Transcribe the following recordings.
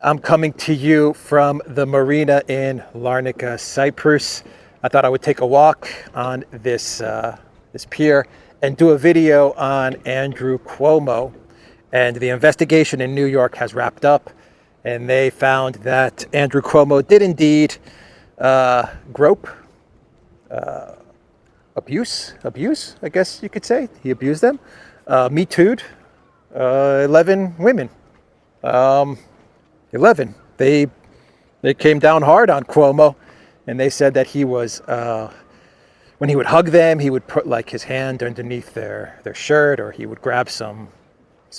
I'm coming to you from the marina in Larnaca, Cyprus. I thought I would take a walk on this pier and do a video on Andrew Cuomo. And the investigation in New York has wrapped up, and they found that Andrew Cuomo did indeed grope, abuse, I guess you could say. He abused them, Me Too'd 11 women. 11. They came down hard on Cuomo, and they said that he was, when he would hug them, he would put like his hand underneath their shirt, or he would grab some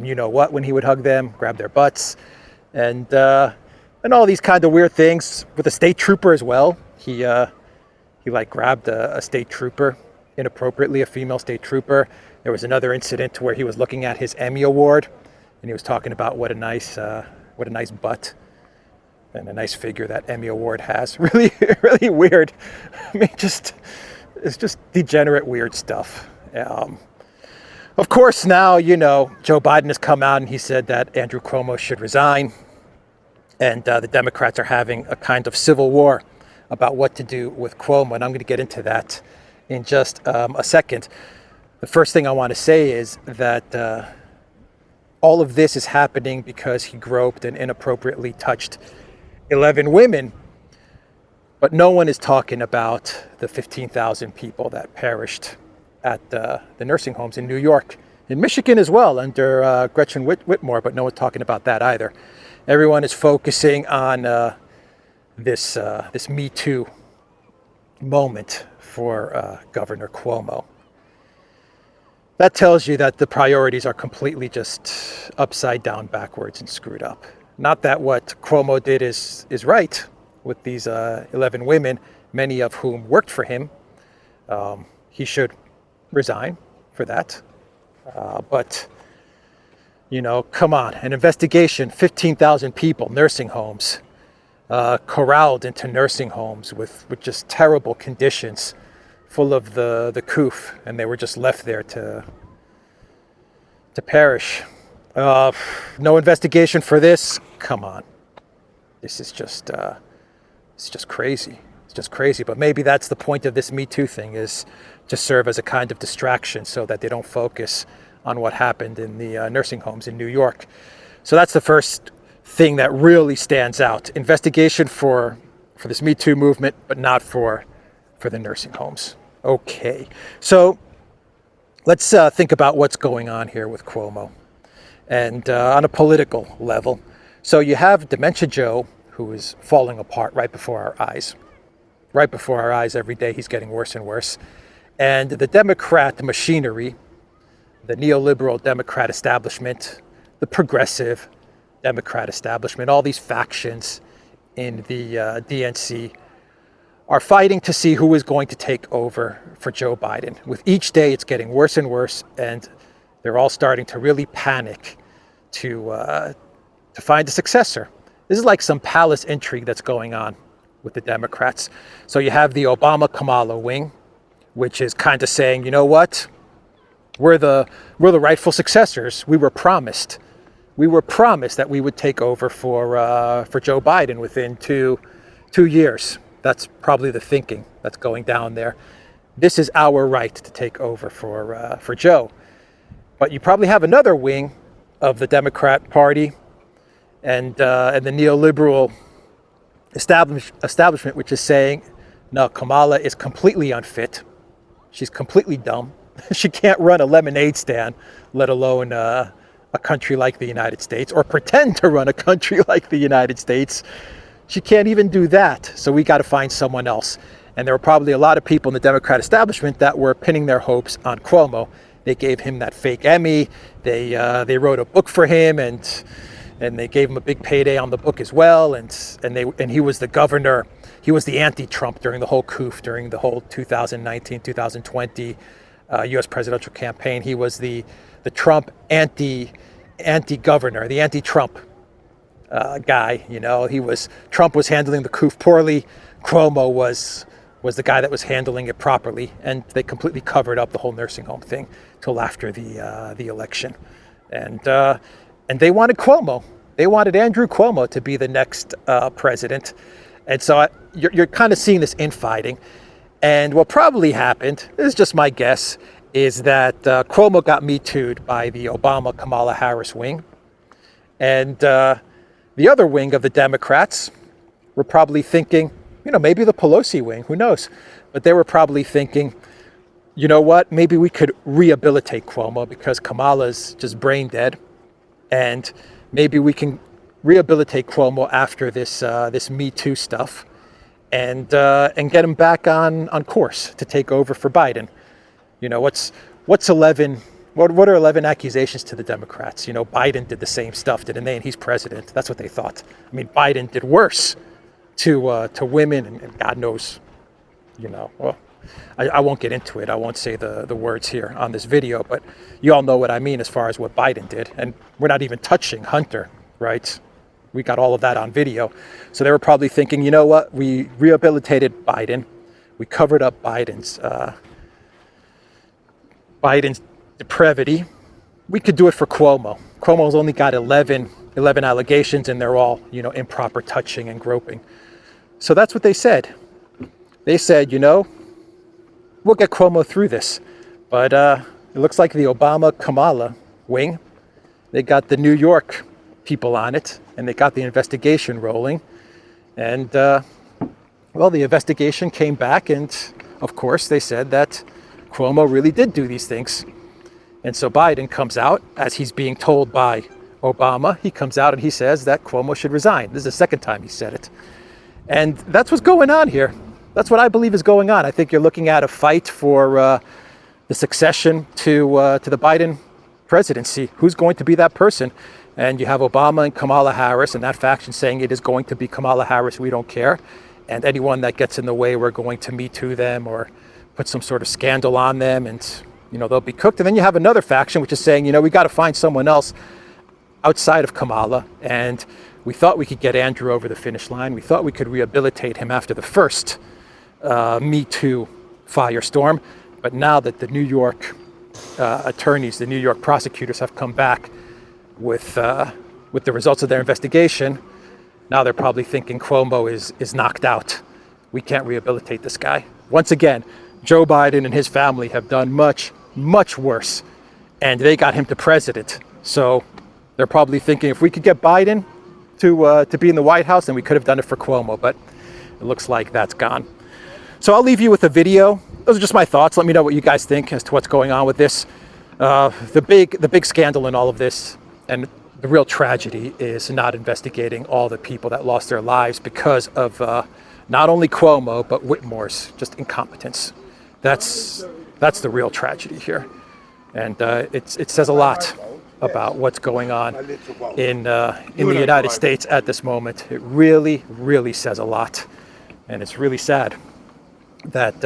you know what when he would hug them, grab their butts, and all these kind of weird things with a state trooper as well. He like grabbed a state trooper inappropriately, a female state trooper. There was another incident where he was looking at his Emmy award, and he was talking about what a nice butt and a nice figure that Emmy award has. Really, really weird. I mean, it's just degenerate, weird stuff. Of course, now, you know, Joe Biden has come out and he said that Andrew Cuomo should resign. And the Democrats are having a kind of civil war about what to do with Cuomo. And I'm going to get into that in just a second. The first thing I want to say is that all of this is happening because he groped and inappropriately touched 11 women. But no one is talking about the 15,000 people that perished at the nursing homes in New York, in Michigan as well, under Gretchen Whitmer, but no one's talking about that either. Everyone is focusing on this Me Too moment for Governor Cuomo. That tells you that the priorities are completely just upside down, backwards, and screwed up. Not that what Cuomo did is right with these 11 women, many of whom worked for him. He should resign for that. But, you know, come on, an investigation, 15,000 people, nursing homes, corralled into nursing homes with just terrible conditions, full of the coof, and they were just left there to perish. No investigation for this? Come on. This is just, it's just crazy. It's just crazy. But maybe that's the point of this Me Too thing, is to serve as a kind of distraction so that they don't focus on what happened in the nursing homes in New York. So that's the first thing that really stands out. Investigation for this Me Too movement, but not for the nursing homes. Okay, so let's think about what's going on here with Cuomo, and on a political level. So you have Dementia Joe, who is falling apart right before our eyes. Right before our eyes every day, he's getting worse and worse. And the Democrat machinery, the neoliberal Democrat establishment, the progressive Democrat establishment, all these factions in the DNC are fighting to see who is going to take over for Joe Biden. With each day, it's getting worse and worse, and they're all starting to really panic to find a successor. This is like some palace intrigue that's going on with the Democrats. So you have the Obama-Kamala wing, which is kind of saying, you know what? We're the rightful successors. We were promised that we would take over for Joe Biden within two years. That's probably the thinking that's going down there. This is our right to take over for Joe. But you probably have another wing of the Democrat Party and the neoliberal establishment, which is saying, no, Kamala is completely unfit. She's completely dumb. She can't run a lemonade stand, let alone a country like the United States, or pretend to run a country like the United States. She can't even do that. So we got to find someone else. And there were probably a lot of people in the Democrat establishment that were pinning their hopes on Cuomo. They gave him that fake Emmy. They wrote a book for him, and they gave him a big payday on the book as well. And he was the governor. He was the anti-Trump during the whole coup, during the whole 2019, 2020 U.S. presidential campaign. He was the Trump anti-governor, the anti-Trump guy. You know, Trump was handling the coup poorly. Cuomo was the guy that was handling it properly, and they completely covered up the whole nursing home thing till after the election. And they wanted Cuomo. They wanted Andrew Cuomo to be the next president. And so you're kind of seeing this infighting. And what probably happened, this is just my guess, is that Cuomo got Me Too'd by the Obama-Kamala Harris wing. And the other wing of the Democrats were probably thinking, maybe the Pelosi wing, who knows? But they were probably thinking, you know what, maybe we could rehabilitate Cuomo because Kamala's just brain dead. And maybe we can rehabilitate Cuomo after this Me Too stuff. And get him back on course to take over for Biden. What's 11? What are 11 accusations to the Democrats? Biden did the same stuff, didn't they? And he's president. That's what they thought. I mean, Biden did worse to women, and God knows, Well, I won't get into it. I won't say the words here on this video, but you all know what I mean as far as what Biden did. And we're not even touching Hunter, right? We got all of that on video. So they were probably thinking, you know what? We rehabilitated Biden. We covered up Biden's depravity. We could do it for Cuomo. Cuomo's only got 11 allegations, and they're all, improper touching and groping. So that's what they said. They said, we'll get Cuomo through this. But it looks like the Obama-Kamala wing, they got the New York people on it, and they got the investigation rolling. And, well, the investigation came back, and, of course, they said that Cuomo really did do these things. And so Biden comes out, as he's being told by Obama, he comes out and he says that Cuomo should resign. This is the second time he said it. And that's what's going on here. That's what I believe is going on. I think you're looking at a fight for the succession to the Biden presidency. Who's going to be that person? And you have Obama and Kamala Harris, and that faction saying it is going to be Kamala Harris, we don't care. And anyone that gets in the way, we're going to Me Too them or put some sort of scandal on them, and they'll be cooked. And then you have another faction which is saying, we got to find someone else outside of Kamala. And we thought we could get Andrew over the finish line. We thought we could rehabilitate him after the first Me Too firestorm. But now that the New York attorneys, the New York prosecutors have come back with the results of their investigation, now they're probably thinking Cuomo is knocked out. We can't rehabilitate this guy. Once again, Joe Biden and his family have done much, much worse, and they got him to president. So they're probably thinking if we could get Biden to be in the White House, then we could have done it for Cuomo, but it looks like that's gone. So I'll leave you with a video. Those are just my thoughts. Let me know what you guys think as to what's going on with this. The big scandal in all of this, and the real tragedy, is not investigating all the people that lost their lives because of not only Cuomo, but Whitmore's just incompetence. That's the real tragedy here. And it says a lot about what's going on in the United States at this moment. It really, really says a lot. And it's really sad that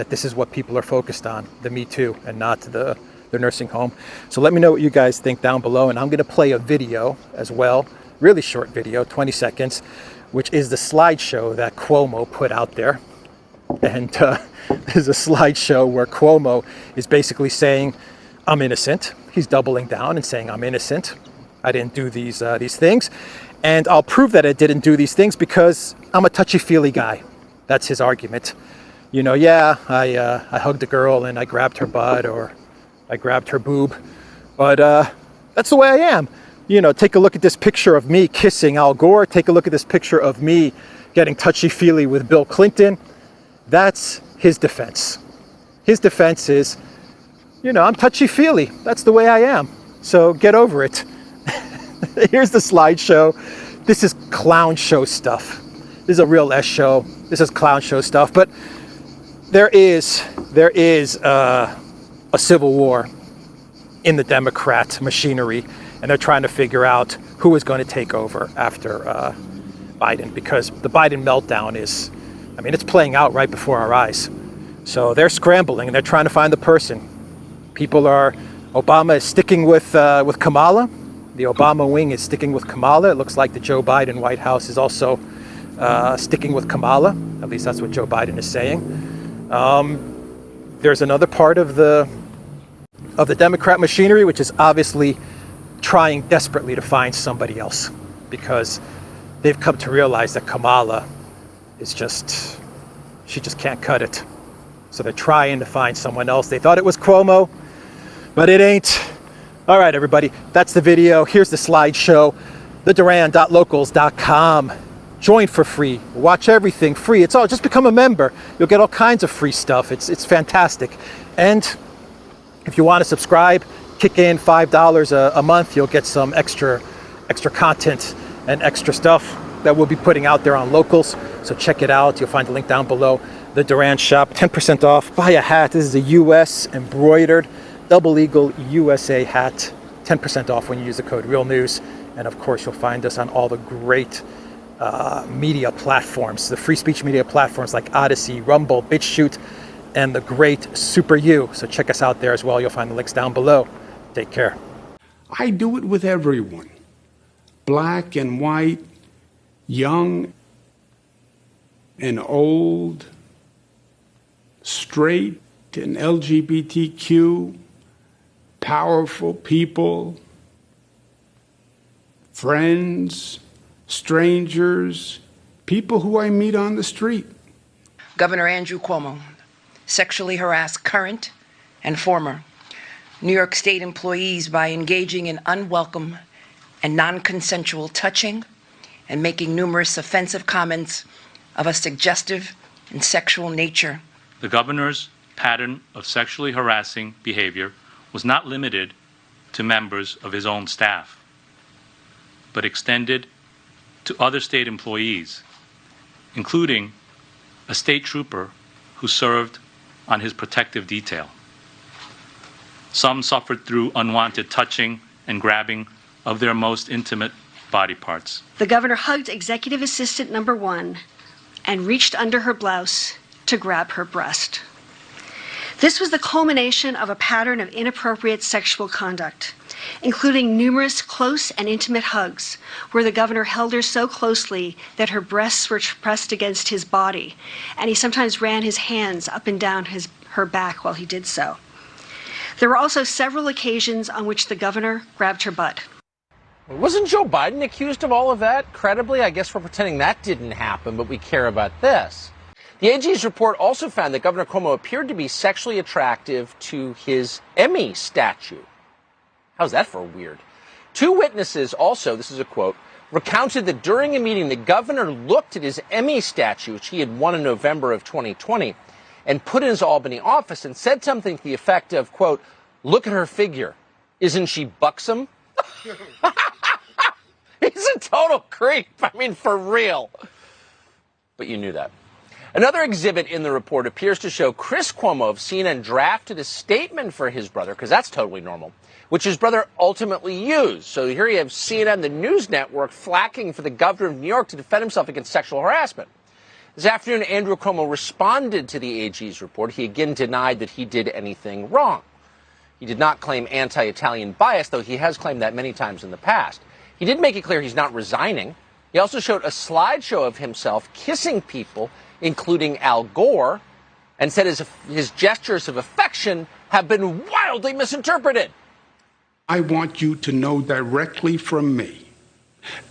this is what people are focused on, the Me Too, and not the nursing home. So let me know what you guys think down below, and I'm going to play a video as well, really short video, 20 seconds, which is the slideshow that Cuomo put out there. And there's a slideshow where Cuomo is basically saying, I'm innocent. He's doubling down and saying, I'm innocent. I didn't do these things. And I'll prove that I didn't do these things because I'm a touchy-feely guy. That's his argument. I hugged a girl and I grabbed her butt, or I grabbed her boob, but that's the way I am. Take a look at this picture of me kissing Al Gore. Take a look at this picture of me getting touchy-feely with Bill Clinton. That's his defense. His defense is, I'm touchy-feely. That's the way I am. So get over it. Here's the slideshow. This is clown show stuff. This is a real S show. This is clown show stuff. But there is a civil war in the Democrat machinery, and they're trying to figure out who is going to take over after Biden, because the Biden meltdown is, it's playing out right before our eyes. So they're scrambling and they're trying to find the person. Obama is sticking with Kamala. The Obama wing is sticking with Kamala. It looks like the Joe Biden White House is also sticking with Kamala. At least that's what Joe Biden is saying. There's another part of the Democrat machinery which is obviously trying desperately to find somebody else. because they've come to realize that Kamala is she just can't cut it. So they're trying to find someone else. They thought it was Cuomo, but it ain't. All right, everybody, that's the video. Here's the slideshow, theduran.locals.com. Join for free. Watch everything free. It's all, just become a member. You'll get all kinds of free stuff. It's fantastic. And if you want to subscribe, kick in $5 a month. You'll get some extra content and extra stuff that we'll be putting out there on Locals. So check it out. You'll find the link down below. The Duran shop, 10% off. Buy a hat. This is a US embroidered Double Eagle USA hat. 10% off when you use the code REALNEWS. And of course, you'll find us on all the great media platforms, the free speech media platforms like ODYSEE, Rumble, BitChute, and the great Super U. So check us out there as well. You'll find the links down below. Take care. I do it with everyone, black and white, young and old, straight and LGBTQ, powerful people, friends, strangers, people who I meet on the street. Governor Andrew Cuomo sexually harassed current and former New York State employees by engaging in unwelcome and non-consensual touching and making numerous offensive comments of a suggestive and sexual nature. The governor's pattern of sexually harassing behavior was not limited to members of his own staff, but extended to other state employees, including a state trooper who served on his protective detail. Some suffered through unwanted touching and grabbing of their most intimate body parts. The governor hugged executive assistant number 1 and reached under her blouse to grab her breast. This was the culmination of a pattern of inappropriate sexual conduct, including numerous close and intimate hugs, where the governor held her so closely that her breasts were pressed against his body, and he sometimes ran his hands up and down her back while he did so. There were also several occasions on which the governor grabbed her butt. Wasn't Joe Biden accused of all of that? Credibly, I guess we're pretending that didn't happen, but we care about this. The AG's report also found that Governor Cuomo appeared to be sexually attractive to his Emmy statue. How's that for weird? 2 witnesses also, this is a quote, recounted that during a meeting, the governor looked at his Emmy statue, which he had won in November of 2020, and put in his Albany office and said something to the effect of, quote, "Look at her figure. Isn't she buxom?" He's a total creep. I mean, for real. But you knew that. Another exhibit in the report appears to show Chris Cuomo of CNN drafted a statement for his brother, because that's totally normal, which his brother ultimately used. So here you have CNN, the news network, flacking for the governor of New York to defend himself against sexual harassment. This afternoon, Andrew Cuomo responded to the AG's report. He again denied that he did anything wrong. He did not claim anti-Italian bias, though he has claimed that many times in the past. He did make it clear he's not resigning. He also showed a slideshow of himself kissing people, including Al Gore, and said his gestures of affection have been wildly misinterpreted. I want you to know directly from me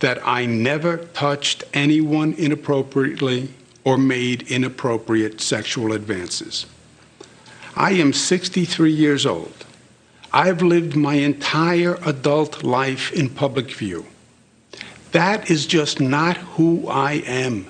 that I never touched anyone inappropriately or made inappropriate sexual advances. I am 63 years old. I've lived my entire adult life in public view. That is just not who I am.